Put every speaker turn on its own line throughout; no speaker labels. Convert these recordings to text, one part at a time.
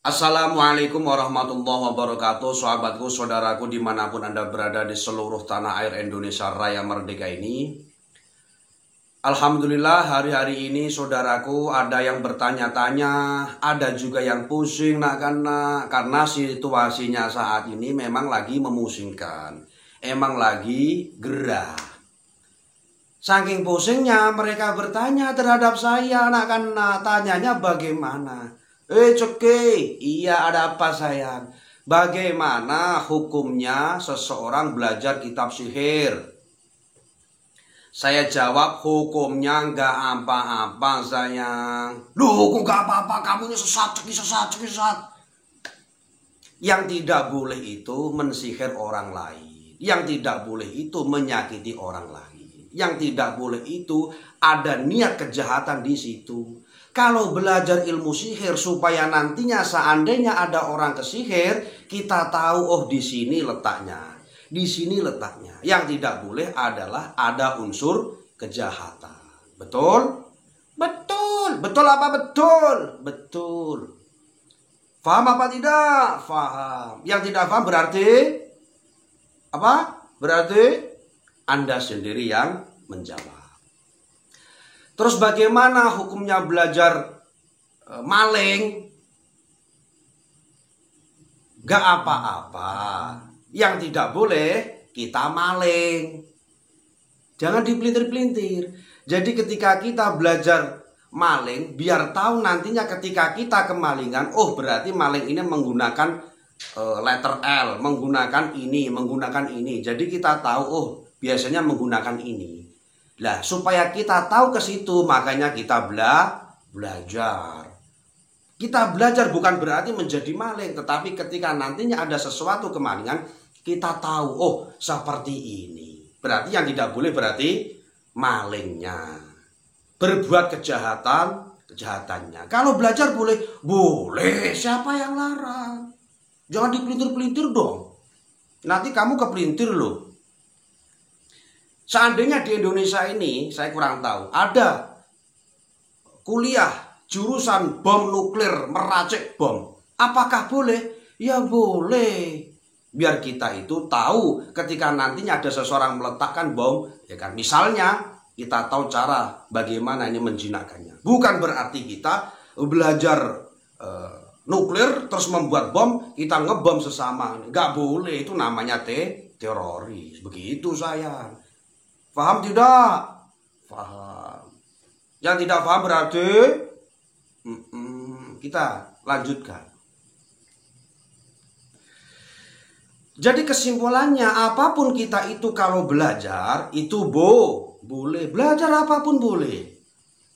Assalamualaikum warahmatullahi wabarakatuh. Sahabatku, saudaraku dimanapun Anda berada di seluruh tanah air Indonesia Raya Merdeka ini. Alhamdulillah hari-hari ini saudaraku ada yang bertanya-tanya, ada juga yang pusing karena situasinya saat ini memang lagi memusingkan. Emang lagi gerah. Saking pusingnya mereka bertanya terhadap saya tanyanya bagaimana? Ceke, iya ada apa sayang? Bagaimana hukumnya seseorang belajar kitab sihir? Saya jawab hukumnya nggak apa-apa sayang. Loh kok nggak apa-apa, kamu ini sesat. Yang tidak boleh itu mensihir orang lain. Yang tidak boleh itu menyakiti orang lain. Yang tidak boleh itu ada niat kejahatan di situ. Kalau belajar ilmu sihir supaya nantinya seandainya ada orang kesihir, kita tahu oh di sini letaknya. Di sini letaknya. Yang tidak boleh adalah ada unsur kejahatan. Betul? Betul. Betul apa betul? Betul. Faham apa tidak? Faham. Yang tidak faham berarti apa? Berarti Anda sendiri yang menjawab. Terus bagaimana hukumnya belajar maling? Gak apa-apa. Yang tidak boleh kita maling. Jangan dipelintir-pelintir. Jadi ketika kita belajar maling, biar tahu nantinya ketika kita kemalingan, oh berarti maling ini menggunakan letter L, menggunakan ini. Jadi kita tahu oh biasanya menggunakan ini. Nah, supaya kita tahu ke situ, makanya kita belajar. Kita belajar bukan berarti menjadi maling, tetapi ketika nantinya ada sesuatu kemalingan, kita tahu, oh seperti ini. Berarti yang tidak boleh berarti malingnya. Berbuat kejahatannya. Kalau belajar boleh, siapa yang larang? Jangan dipelintir-pelintir dong. Nanti kamu kepelintir loh. Seandainya di Indonesia ini, saya kurang tahu, ada kuliah jurusan bom nuklir, meracik bom. Apakah boleh? Ya boleh. Biar kita itu tahu ketika nantinya ada seseorang meletakkan bom, ya kan? Misalnya kita tahu cara bagaimana ini menjinakkannya. Bukan berarti kita belajar nuklir terus membuat bom, kita ngebom sesama. Nggak boleh, itu namanya teroris. Begitu sayang. Paham tidak? Paham. Yang tidak paham berarti kita lanjutkan. Jadi kesimpulannya apapun kita itu kalau belajar itu boleh. Belajar apapun boleh.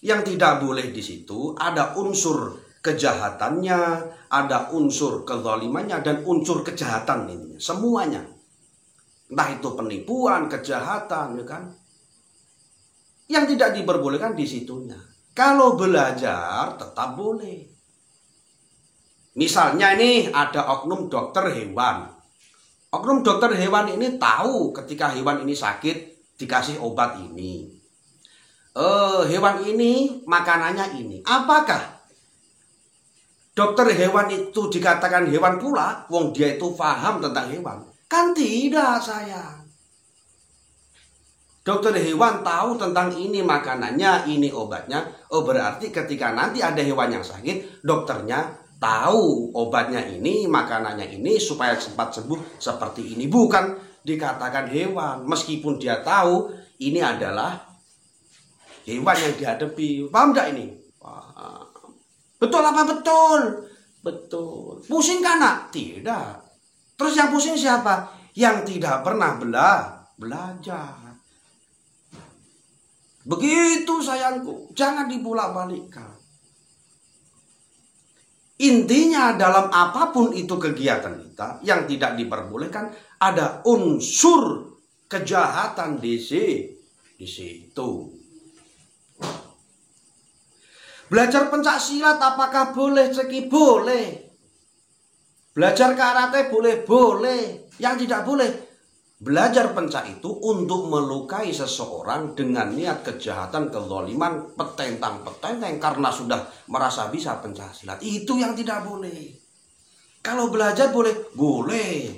Yang tidak boleh di situ ada unsur kejahatannya, ada unsur kezalimannya dan unsur kejahatan ini. Semuanya. Entah itu penipuan, kejahatan, ya kan? Yang tidak diperbolehkan di situnya. Kalau belajar tetap boleh. Misalnya ini ada oknum dokter hewan. Oknum dokter hewan ini tahu ketika hewan ini sakit dikasih obat ini. Hewan ini makanannya ini. Apakah dokter hewan itu dikatakan hewan pula? Wong dia itu paham tentang hewan. Kan tidak sayang. Dokter hewan tahu tentang ini makanannya, ini obatnya. Oh berarti ketika nanti ada hewan yang sakit, dokternya tahu obatnya ini, makanannya ini supaya cepat sembuh seperti ini. Bukan dikatakan hewan, meskipun dia tahu ini adalah hewan yang dihadapi. Paham tidak ini? Paham. Betul apa betul? Betul. Pusing kan nak? Tidak. Terus yang pusing siapa? Yang tidak pernah belajar. Begitu sayangku. Jangan dibulak-balikkan. Intinya dalam apapun itu kegiatan kita yang tidak diperbolehkan ada unsur kejahatan di situ. Belajar pencak silat apakah boleh? Ceki boleh. Belajar karate boleh. Yang tidak boleh, belajar pencak itu untuk melukai seseorang dengan niat kejahatan, kezaliman, petentang karena sudah merasa bisa pencak silat. Itu yang tidak boleh. Kalau belajar boleh? Boleh.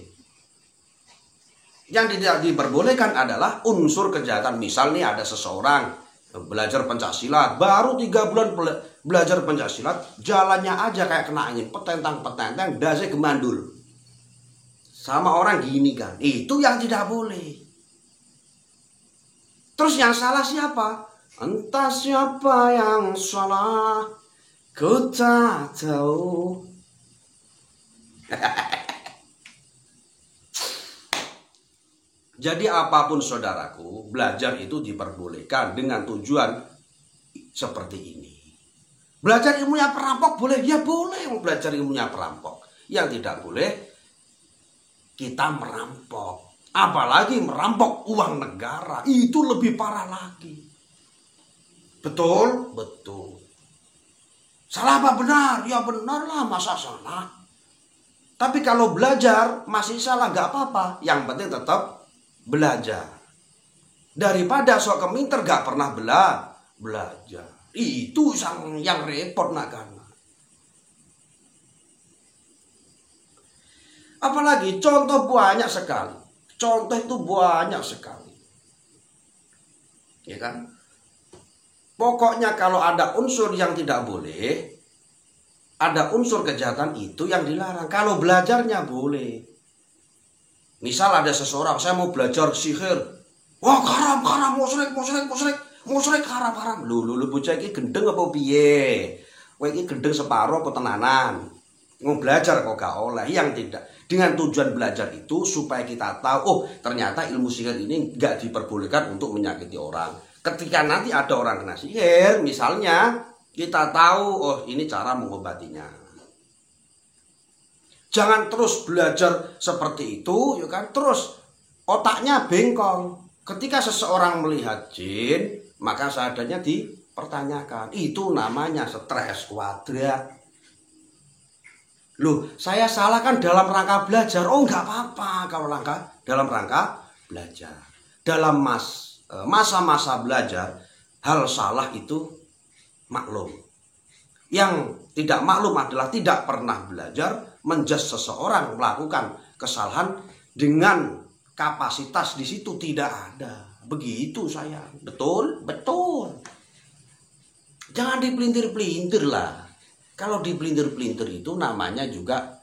Yang tidak diperbolehkan adalah unsur kejahatan. Misal nih ada seseorang belajar pencaksilat, baru 3 bulan belajar pencaksilat, jalannya aja kayak kena angin, petentang-petentang, dasnya gemandul. Sama orang gini kan, itu yang tidak boleh. Terus yang salah siapa? Entah siapa yang salah, ku tak tahu. Jadi apapun saudaraku, belajar itu diperbolehkan dengan tujuan seperti ini. Belajar ilmunya perampok boleh? Ya boleh belajar ilmunya perampok. Yang tidak boleh, kita merampok. Apalagi merampok uang negara. Itu lebih parah lagi. Betul? Betul. Salah apa benar? Ya benar lah, masa salah. Tapi kalau belajar masih salah gak apa-apa. Yang penting tetap belajar. Daripada sok keminter gak pernah belajar. Itu yang repot nak kan. Apalagi contoh banyak sekali. Contoh itu banyak sekali. Ya kan? Pokoknya kalau ada unsur yang tidak boleh, ada unsur kejahatan itu yang dilarang. Kalau belajarnya boleh. Misal ada seseorang, saya mau belajar sihir. Wah, haram, musyrik, haram. Lu bocah iki gendeng apa piye? Kowe iki gendeng separo apa tenanan? Mau belajar kok gak oleh. Yang tidak. Dengan tujuan belajar itu supaya kita tahu, oh ternyata ilmu sihir ini gak diperbolehkan untuk menyakiti orang. Ketika nanti ada orang kena sihir, misalnya kita tahu, oh ini cara mengobatinya. Jangan terus belajar seperti itu, ya kan? Terus otaknya bengkong. Ketika seseorang melihat jin, maka seadanya dipertanyakan. Itu namanya stres kuadrat. Loh, saya salah kan dalam rangka belajar. Oh, nggak apa-apa kalau dalam rangka belajar. Dalam masa-masa belajar, hal salah itu maklum. Yang tidak maklum adalah tidak pernah belajar, menjudge seseorang melakukan kesalahan dengan kapasitas di situ tidak ada. Begitu saya. Betul? Betul. Jangan dipelintir-pelintir lah. Kalau dipelintir-pelintir itu namanya juga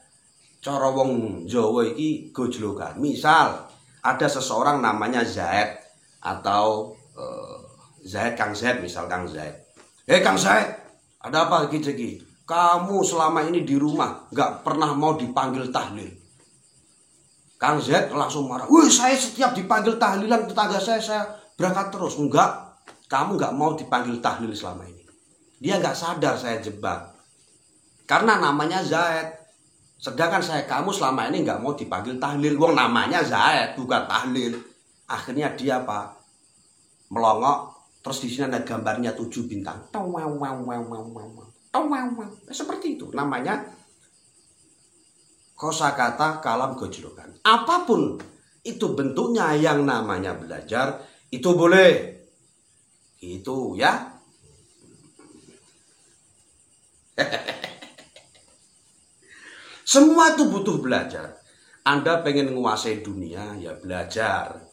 cara wong Jawa iki gojlokan. Misal ada seseorang namanya Zaid atau Zaid, Kang Zaid, misal Kang Zaid. Kang Zaid, ada apa lagi? Kamu selama ini di rumah gak pernah mau dipanggil tahlil. Kang Zaid langsung marah. Wih, saya setiap dipanggil tahlilan tetangga saya berangkat terus. Enggak, kamu gak mau dipanggil tahlil selama ini. Dia gak sadar saya jebak. Karena namanya Zaid. Sedangkan kamu selama ini gak mau dipanggil tahlil. Wong namanya Zaid, bukan tahlil. Akhirnya dia apa? Melongok. Terus di sini ada gambarnya 7 bintang. Seperti itu. Namanya kosakata kalam gojlokan. Apapun itu bentuknya yang namanya belajar, itu boleh. Itu ya. Semua itu butuh belajar. Anda pengen menguasai dunia, ya belajar.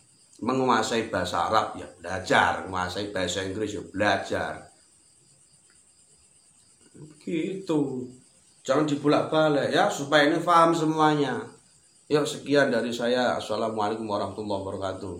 Menguasai bahasa Arab, ya belajar. Menguasai bahasa Inggris, ya belajar. Gitu. Jangan dibolak-balik ya, supaya ini paham semuanya. Yuk, sekian dari saya. Assalamualaikum warahmatullahi wabarakatuh.